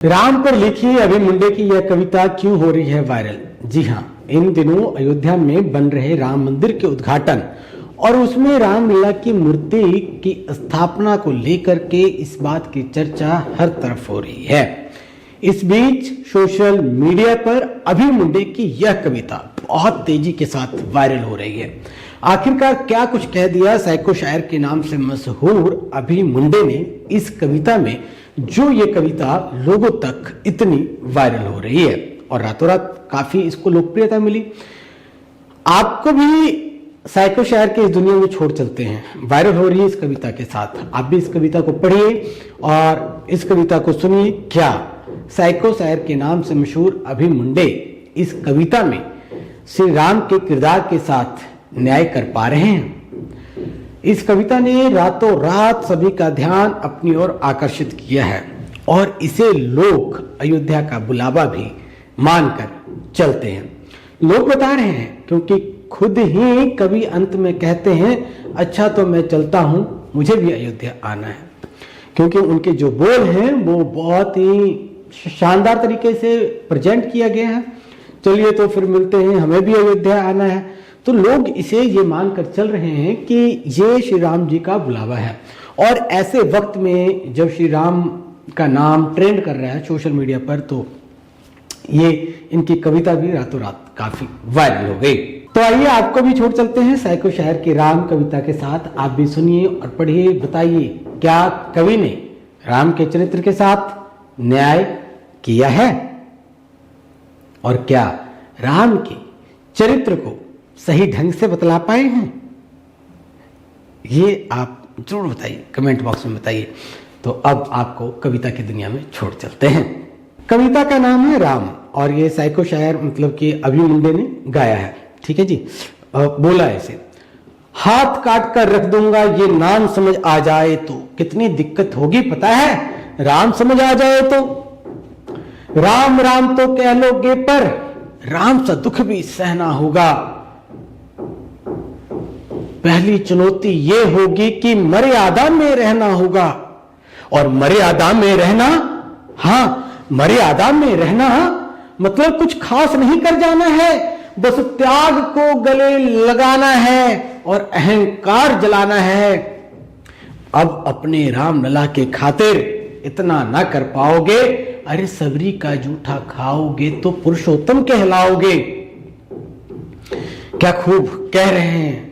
राम पर लिखी अभय मुंडे की यह कविता क्यों हो रही है वायरल? जी हाँ, इन दिनों अयोध्या में बन रहे राम मंदिर के उद्घाटन और उसमें रामलला की मूर्ति की स्थापना को लेकर के इस बात की चर्चा हर तरफ हो रही है। इस बीच सोशल मीडिया पर अभय मुंडे की यह कविता बहुत तेजी के साथ वायरल हो रही है। आखिरकार क्या कुछ कह दिया साइको शायर के नाम से मशहूर अभय मुंडे ने इस कविता में, जो ये कविता लोगों तक इतनी वायरल हो रही है और रातों रात काफी इसको लोकप्रियता मिली। आपको भी साइको शायर के इस दुनिया में छोड़ चलते हैं, वायरल हो रही है इस कविता के साथ। आप भी इस कविता को पढ़िए और इस कविता को सुनिए। क्या साइको शायर के नाम से मशहूर अभय मुंडे इस कविता में श्री राम के किरदार के साथ न्याय कर पा रहे हैं? इस कविता ने रातों रात सभी का ध्यान अपनी ओर आकर्षित किया है और इसे लोग अयोध्या का बुलावा भी मानकर चलते हैं। लोग बता रहे हैं क्योंकि खुद ही कवि अंत में कहते हैं, अच्छा तो मैं चलता हूं, मुझे भी अयोध्या आना है। क्योंकि उनके जो बोल हैं वो बहुत ही शानदार तरीके से प्रेजेंट किया गया है। चलिए तो फिर मिलते हैं, हमें भी अयोध्या आना है। तो लोग इसे ये मानकर चल रहे हैं कि ये श्री राम जी का बुलावा है। और ऐसे वक्त में जब श्री राम का नाम ट्रेंड कर रहा है सोशल मीडिया पर, तो ये इनकी कविता भी रातों रात काफी वायरल हो गई। तो आइए आपको भी छोड़ चलते हैं साइको शायर की राम कविता के साथ। आप भी सुनिए और पढ़िए, बताइए क्या कवि ने राम के चरित्र के साथ न्याय किया है और क्या राम के चरित्र को सही ढंग से बतला पाए हैं? ये आप जरूर बताइए, कमेंट बॉक्स में बताइए। तो अब आपको कविता की दुनिया में छोड़ चलते हैं। कविता का नाम है राम और ये साइको शायर मतलब कि अभय मुंडे ने गाया है। ठीक है जी। बोला ऐसे, हाथ काट कर रख दूंगा ये नाम समझ आ जाए तो, कितनी दिक्कत होगी पता है राम समझ आ जाए तो। राम राम तो कह लोगे पर राम सा दुख भी सहना होगा। पहली चुनौती ये होगी कि मर्यादा में रहना होगा। और मर्यादा में रहना, हाँ मर्यादा में रहना मतलब कुछ खास नहीं कर जाना है, बस त्याग को गले लगाना है और अहंकार जलाना है। अब अपने रामलला के खातिर इतना ना कर पाओगे, अरे सबरी का जूठा खाओगे तो पुरुषोत्तम कहलाओगे। क्या खूब कह रहे हैं,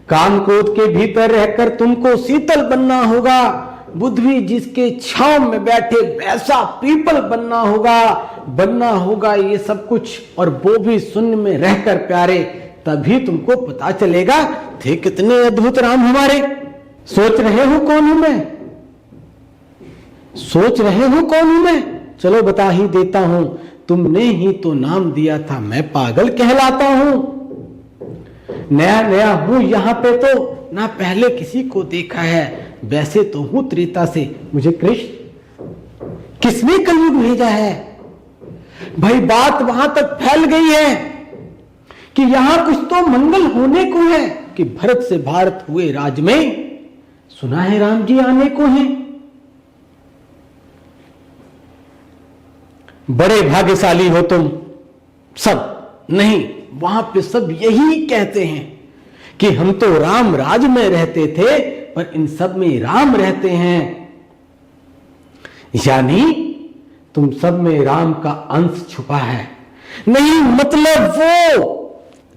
काम क्रोध के भीतर रहकर तुमको शीतल बनना होगा। बुद्ध भी जिसके छांव में बैठे वैसा पीपल बनना होगा ये सब कुछ, और वो भी शून्य में रहकर प्यारे। तभी तुमको पता चलेगा थे कितने अद्भुत राम हमारे। सोच रहे हो कौन हूं मैं? सोच रहे हो कौन हूं मैं? चलो बता ही देता हूं, तुमने ही तो नाम दिया था मैं पागल कहलाता हूं। नया नया हूं यहां पे तो ना पहले किसी को देखा है, वैसे तो हूं त्रेता से, मुझे कृष्ण किसने कलयुग भेजा है। भाई बात वहां तक फैल गई है कि यहां कुछ तो मंगल होने को है कि भरत से भारत हुए राज में, सुना है राम जी आने को हैं। बड़े भाग्यशाली हो तुम सब, नहीं वहां पे सब यही कहते हैं कि हम तो राम राज में रहते थे पर इन सब में राम रहते हैं। यानी तुम सब में राम का अंश छुपा है। नहीं मतलब वो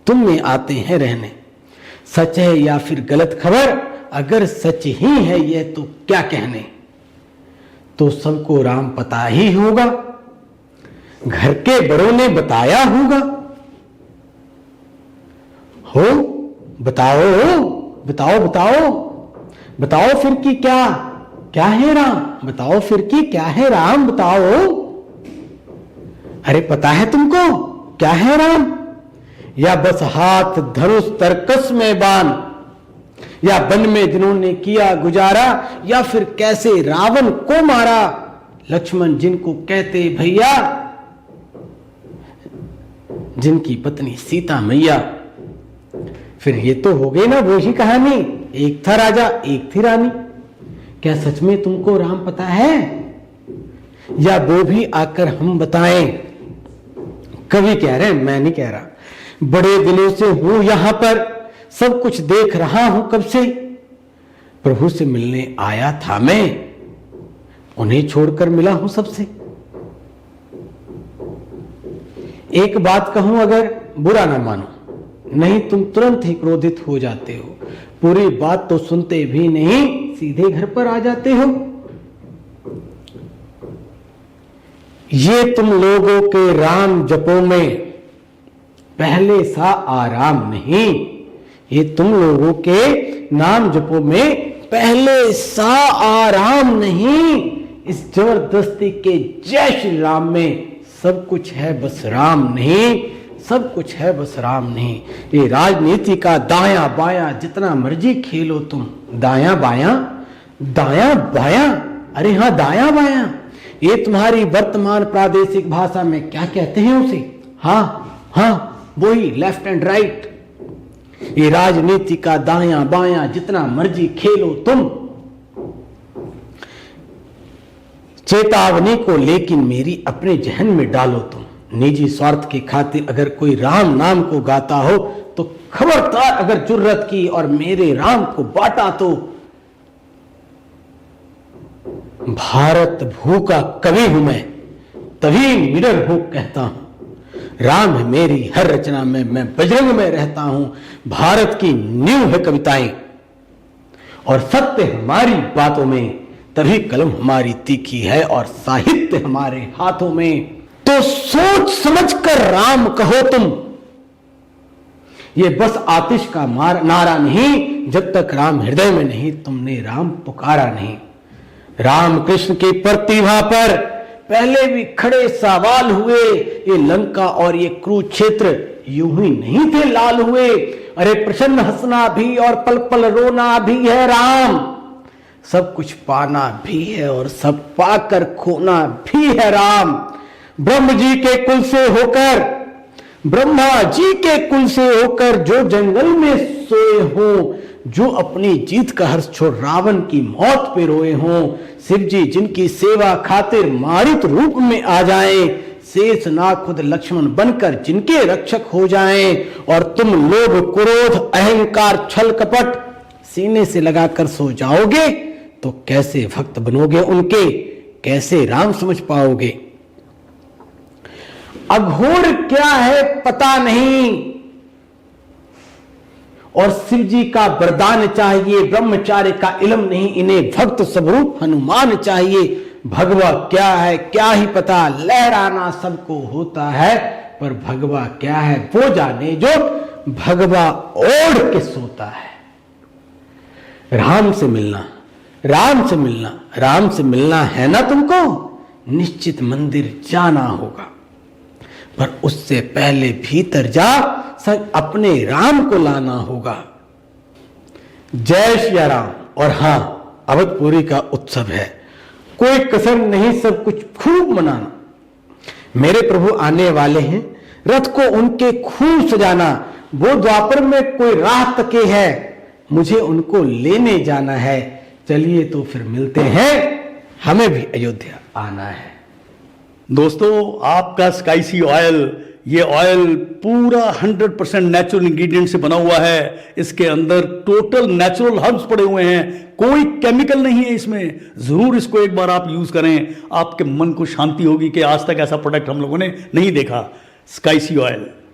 तुम में आते हैं रहने। सच है या फिर गलत खबर, अगर सच ही है ये तो क्या कहने। तो सबको राम पता ही होगा, घर के बड़ों ने बताया होगा। हो बताओ बताओ बताओ बताओ फिर की क्या है राम? बताओ फिर की क्या है राम? बताओ। अरे पता है तुमको क्या है राम? या बस हाथ धनुष तरकस में बाण, या वन में जिन्होंने किया गुजारा, या फिर कैसे रावण को मारा। लक्ष्मण जिनको कहते भैया, जिनकी पत्नी सीता मैया। फिर ये तो हो गई ना वो ही कहानी, एक था राजा एक थी रानी। क्या सच में तुमको राम पता है? या वो भी आकर हम बताएं। कवि कह रहे हैं, मैं नहीं कह रहा। बड़े दिनों से हूं यहां पर, सब कुछ देख रहा हूं कब से, प्रभु से मिलने आया था मैं, उन्हें छोड़कर मिला हूं सबसे। एक बात कहूं अगर, बुरा ना मानो, नहीं तुम तुरंत ही क्रोधित हो जाते हो, पूरी बात तो सुनते भी नहीं सीधे घर पर आ जाते हो। ये तुम लोगों के राम जपों में पहले सा आराम नहीं, ये तुम लोगों के नाम जपों में पहले सा आराम नहीं। इस जबरदस्ती के जय श्री राम में सब कुछ है बस राम नहीं, सब कुछ है बस राम नहीं। ये राजनीति का दायां बायां जितना मर्जी खेलो तुम, दायां बायां, दायां बायां, अरे हाँ दायां बायां, ये तुम्हारी वर्तमान प्रादेशिक भाषा में क्या कहते हैं उसे? हाँ हाँ वही लेफ्ट एंड राइट। ये राजनीति का दायां बायां जितना मर्जी खेलो तुम, चेतावनी को लेकिन मेरी अपने जहन में डालो तुम। निजी स्वार्थ की खातिर अगर कोई राम नाम को गाता हो तो खबरदार, अगर जुर्रत की और मेरे राम को बांटा तो भारत भू का कवि हूं मैं, तभी निडर हो कहता हूं। राम है मेरी हर रचना में, मैं बजरंग में रहता हूं। भारत की नींव है कविताएं और सत्य हमारी बातों में, तभी कलम हमारी तीखी है और साहित्य हमारे हाथों में। तो सोच समझकर राम कहो तुम, ये बस आतिश का नारा नहीं, जब तक राम हृदय में नहीं तुमने राम पुकारा नहीं। राम कृष्ण की प्रतिभा पर पहले भी खड़े सवाल हुए, ये लंका और ये कुरुक्षेत्र यूं ही नहीं थे लाल हुए। अरे प्रसन्न हंसना भी और पल पल रोना भी है राम, सब कुछ पाना भी है और सब पाकर खोना भी है राम। ब्रह्म जी के कुल से होकर, ब्रह्मा जी के कुल से होकर जो जंगल में सोए हो, जो अपनी जीत का हर्ष छोड़ रावण की मौत पे रोए हों, शिव जी जिनकी सेवा खातिर मारित रूप में आ जाएं, शेष नाग खुद लक्ष्मण बनकर जिनके रक्षक हो जाएं, और तुम लोभ क्रोध अहंकार छल कपट सीने से लगाकर सो जाओगे तो कैसे भक्त बनोगे उनके, कैसे राम समझ पाओगे। अघोर क्या है पता नहीं, और शिव जी का वरदान चाहिए, ब्रह्मचार्य का इल्म नहीं, इन्हें भक्त स्वरूप हनुमान चाहिए। भगवा क्या है क्या ही पता, लहराना सबको होता है, पर भगवा क्या है वो जाने जो भगवा ओढ़ के सोता है। राम से मिलना, राम से मिलना, राम से मिलना है ना तुमको, निश्चित मंदिर जाना होगा, पर उससे पहले भीतर जा संग अपने राम को लाना होगा। जय श्री राम। और हां, अवधपुरी का उत्सव है, कोई कसर नहीं, सब कुछ खूब मनाना। मेरे प्रभु आने वाले हैं, रथ को उनके खूब सजाना। वो द्वापर में कोई राह तके है, मुझे उनको लेने जाना है। चलिए तो फिर मिलते हैं, हमें भी अयोध्या आना है। दोस्तों, आपका स्काईसी ऑयल, ये ऑयल पूरा 100% नेचुरल इंग्रेडिएंट से बना हुआ है। इसके अंदर टोटल नेचुरल हर्ब्स पड़े हुए हैं, कोई केमिकल नहीं है इसमें। जरूर इसको एक बार आप यूज करें, आपके मन को शांति होगी कि आज तक ऐसा प्रोडक्ट हम लोगों ने नहीं देखा। स्काईसी ऑयल।